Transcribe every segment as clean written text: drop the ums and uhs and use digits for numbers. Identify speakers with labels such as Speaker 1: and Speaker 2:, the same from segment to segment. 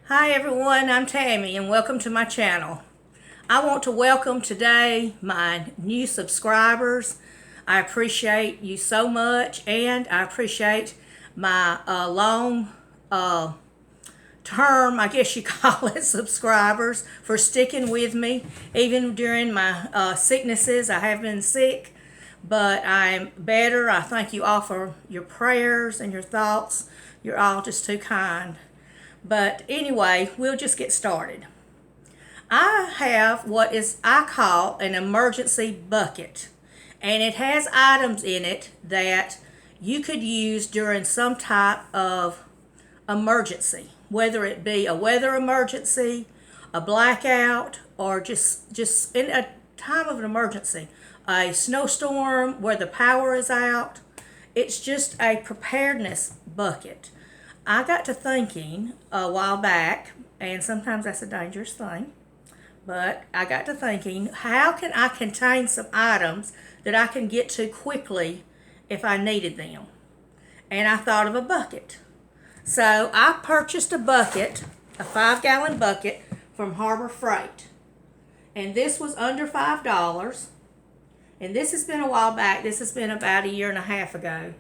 Speaker 1: Hi everyone, I'm Tammy and welcome to my channel. I want to welcome today my new subscribers. I appreciate you so much, and I appreciate my long term, I guess you call it, subscribers for sticking with me even during my sicknesses. I have been sick, but I'm better. I thank you all for your prayers and your thoughts. You're all just too kind. But anyway, we'll just get started. I have what is I call an emergency bucket, and it has items in it that you could use during some type of emergency, whether it be a weather emergency, a blackout, or just in a time of an emergency, a snowstorm where the power is out. It's just a preparedness bucket. I got to thinking a while back, and sometimes that's a dangerous thing, but I got to thinking, how can I contain some items that I can get to quickly if I needed them? And I thought of a bucket. So I purchased a bucket, a 5-gallon bucket from Harbor Freight. And this was under $5. And this has been a while back. This has been about a year and a half ago.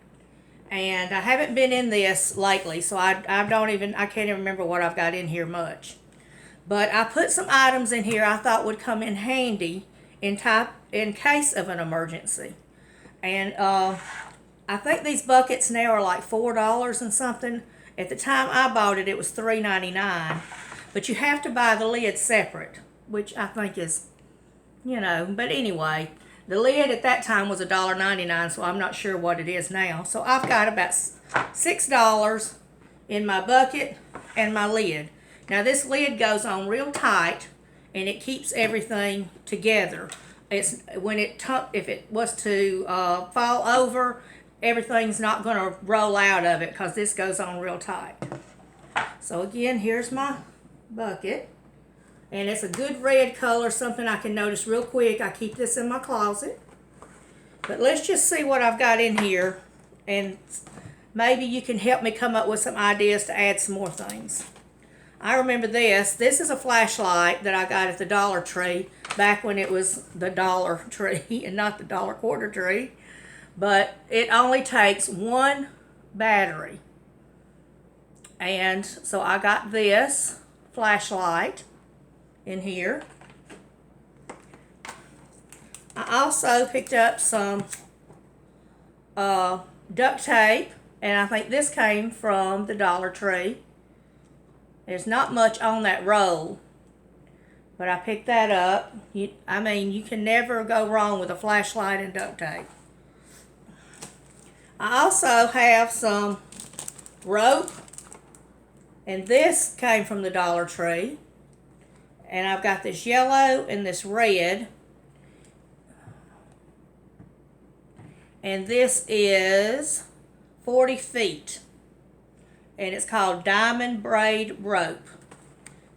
Speaker 1: And I haven't been in this lately, so I can't even remember what I've got in here much. But I put some items in here I thought would come in handy in case of an emergency. And I think these buckets now are like $4 and something. At the time I bought it, it was $3.99. But you have to buy the lid separate, which I think is, but anyway, the lid at that time was $1.99, so I'm not sure what it is now. So I've got about $6 in my bucket and my lid. Now this lid goes on real tight, and it keeps everything together. It's if it was to fall over, everything's not going to roll out of it because this goes on real tight. So again, here's my bucket. And it's a good red color, something I can notice real quick. I keep this in my closet. But let's just see what I've got in here, and maybe you can help me come up with some ideas to add some more things. I remember this. This is a flashlight that I got at the Dollar Tree back when it was the Dollar Tree and not the Dollar Quarter Tree. But it only takes one battery. And so I got this flashlight in here. I also picked up some duct tape, and I think this came from the Dollar Tree. There's not much on that roll, but I picked that up. You can never go wrong with a flashlight and duct tape. I also have some rope, and this came from the Dollar Tree. And I've got this yellow and this red. And this is 40 feet. And it's called Diamond Braid Rope.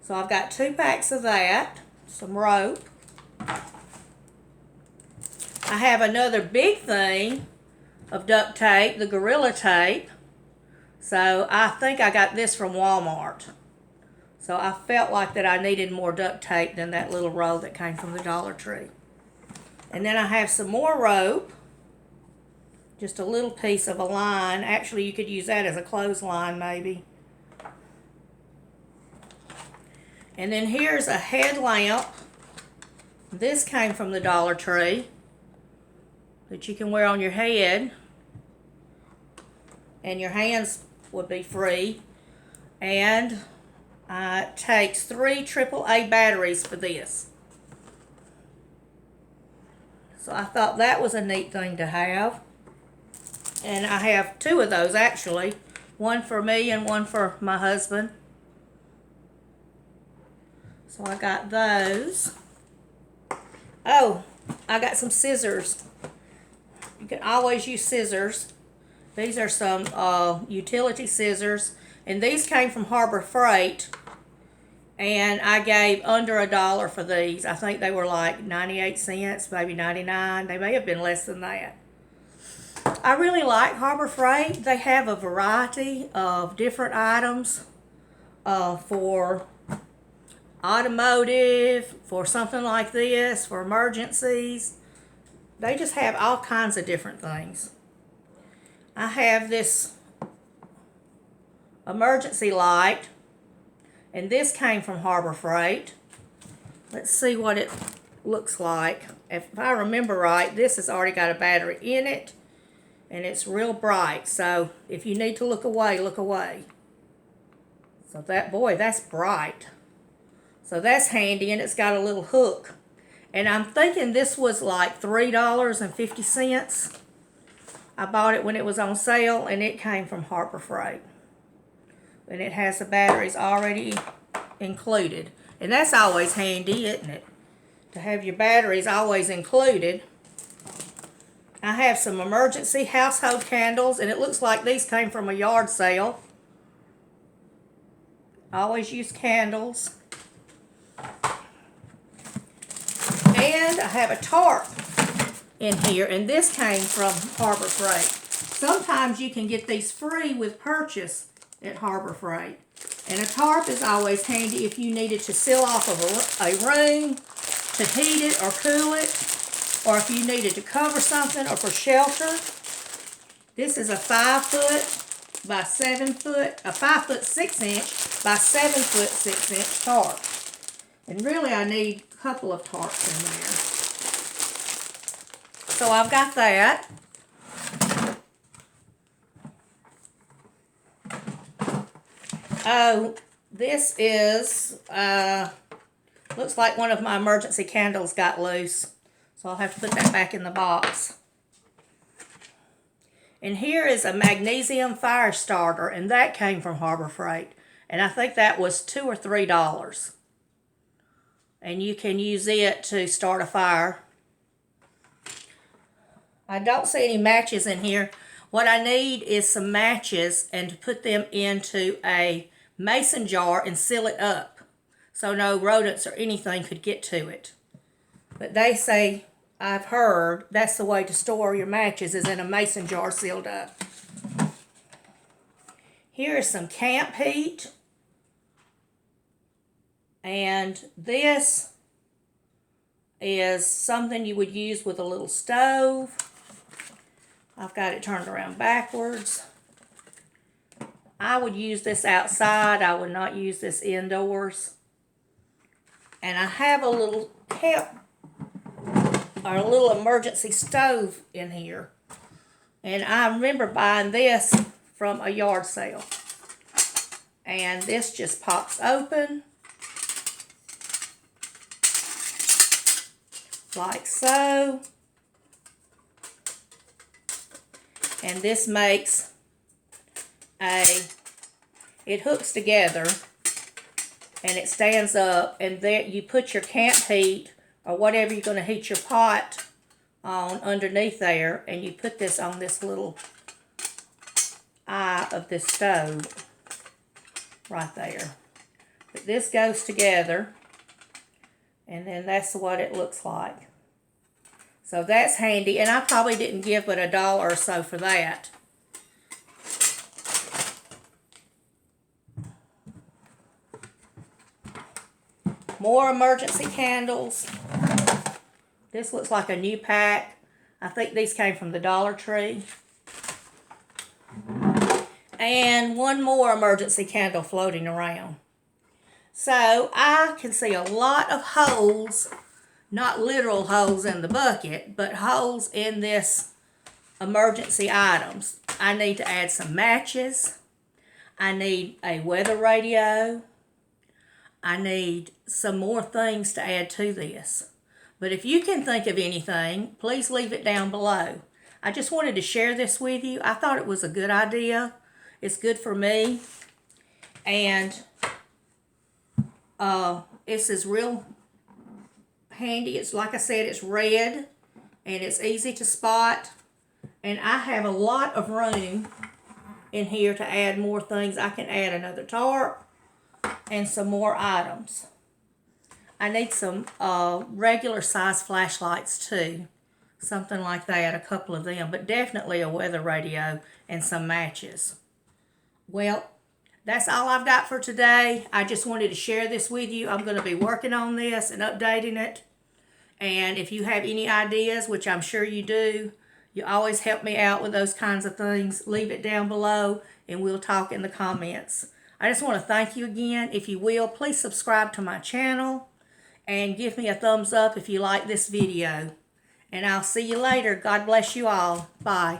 Speaker 1: So I've got 2 packs of that, some rope. I have another big thing of duct tape, the Gorilla Tape. So I think I got this from Walmart. So I felt like that I needed more duct tape than that little roll that came from the Dollar Tree. And then I have some more rope. Just a little piece of a line. Actually, you could use that as a clothesline maybe. And then here's a headlamp. This came from the Dollar Tree that you can wear on your head. And your hands would be free. And it takes 3 AAA batteries for this. So I thought that was a neat thing to have. And I have 2 of those actually. One for me and one for my husband. So I got those. Oh, I got some scissors. You can always use scissors. These are some utility scissors. And these came from Harbor Freight. And I gave under $1 for these. I think they were like 98 cents, maybe 99. They may have been less than that. I really like Harbor Freight. They have a variety of different items for automotive, for something like this, for emergencies. They just have all kinds of different things. I have this emergency light, and this came from Harbor Freight. Let's see what it looks like. If I remember right, this has already got a battery in it, and it's real bright. So if you need to look away, look away. So that's bright. So that's handy, and it's got a little hook. And I'm thinking this was like $3.50. I bought it when it was on sale, and it came from Harbor Freight. And it has the batteries already included. And that's always handy, isn't it? To have your batteries always included. I have some emergency household candles, and it looks like these came from a yard sale. I always use candles. And I have a tarp in here, and this came from Harbor Freight. Sometimes you can get these free with purchase at Harbor Freight. And a tarp is always handy if you needed to seal off of a room, to heat it or cool it, or if you needed to cover something or for shelter. This is a 5 foot by 7 foot, a 5 foot 6 inch by 7 foot 6 inch tarp. And really I need a couple of tarps in there. So I've got that. Oh, this is, looks like one of my emergency candles got loose. So I'll have to put that back in the box. And here is a magnesium fire starter, and that came from Harbor Freight. And I think that was $2 or $3. And you can use it to start a fire. I don't see any matches in here. What I need is some matches and to put them into a mason jar and seal it up so no rodents or anything could get to it. But they say, I've heard, that's the way to store your matches is in a mason jar sealed up. Here is some camp heat. And this is something you would use with a little stove. I've got it turned around backwards. I would use this outside. I would not use this indoors. And I have a little a little emergency stove in here. And I remember buying this from a yard sale. And this just pops open. Like so. And this makes it hooks together and it stands up, and there you put your camp heat or whatever you're going to heat your pot on underneath there, and you put this on this little eye of this stove right there. But this goes together, and then that's what it looks like. So that's handy, and I probably didn't give but $1 or so for that. More emergency candles. This looks like a new pack. I think these came from the Dollar Tree. And one more emergency candle floating around. So I can see a lot of holes, not literal holes in the bucket, but holes in this emergency items. I need to add some matches. I need a weather radio. I need some more things to add to this. But if you can think of anything, please leave it down below. I just wanted to share this with you. I thought it was a good idea. It's good for me. And this is real handy. It's like I said, it's red and it's easy to spot. And I have a lot of room in here to add more things. I can add another tarp and some more items. I need some regular size flashlights too. Something like that, a couple of them, but definitely a weather radio and some matches. Well, That's all I've got for today. I just wanted to share this with you. I'm going to be working on this and updating it. And if you have any ideas, which I'm sure you do, you always help me out with those kinds of things. Leave it down below and we'll talk in the comments. I just want to thank you again. If you will, please subscribe to my channel and give me a thumbs up if you like this video. And I'll see you later. God bless you all. Bye.